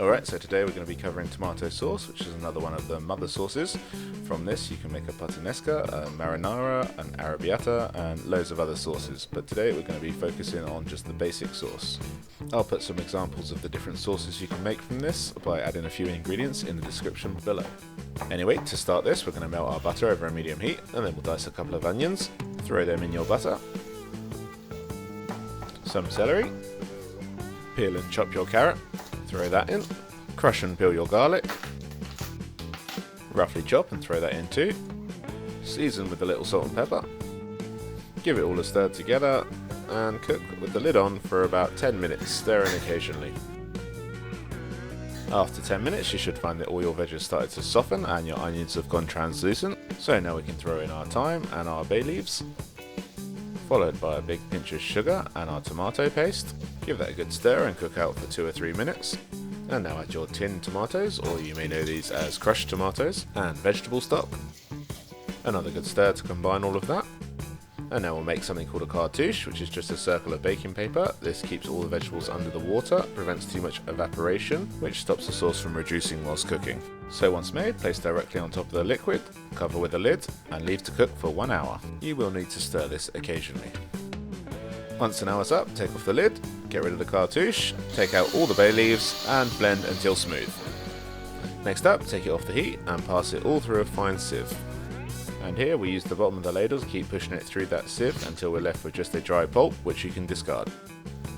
Alright, so today we're going to be covering tomato sauce, which is another one of the mother sauces. From this you can make a Puttanesca, a Marinara, an Arrabiatta, and loads of other sauces, but today we're going to be focusing on just the basic sauce. I'll put some examples of the different sauces you can make from this by adding a few ingredients in the description below. Anyway, to start this we're going to melt our butter over a medium heat, and then we'll dice a couple of onions, throw them in your butter, some celery, peel and chop your carrot, throw that in, crush and peel your garlic, roughly chop and throw that in too, season with a little salt and pepper, give it all a stir together and cook with the lid on for about 10 minutes, stirring occasionally. After 10 minutes you should find that all your veggies started to soften and your onions have gone translucent, so now we can throw in our thyme and our bay leaves, followed by a big pinch of sugar and our tomato paste. Give that a good stir and cook out for 2 or 3 minutes. And now add your tinned tomatoes, or you may know these as crushed tomatoes, and vegetable stock. Another good stir to combine all of that. And now we'll make something called a cartouche, which is just a circle of baking paper. This keeps all the vegetables under the water, prevents too much evaporation, which stops the sauce from reducing whilst cooking. So once made, place directly on top of the liquid, cover with a lid, and leave to cook for 1 hour. You will need to stir this occasionally. Once an hour's up, take off the lid, get rid of the cartouche, take out all the bay leaves, and blend until smooth. Next up, take it off the heat and pass it all through a fine sieve. And here we use the bottom of the ladle to keep pushing it through that sieve until we're left with just a dry pulp, which you can discard.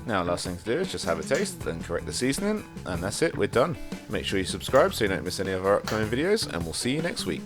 Now last thing to do is just have a taste, then correct the seasoning, and that's it, we're done. Make sure you subscribe so you don't miss any of our upcoming videos, and we'll see you next week.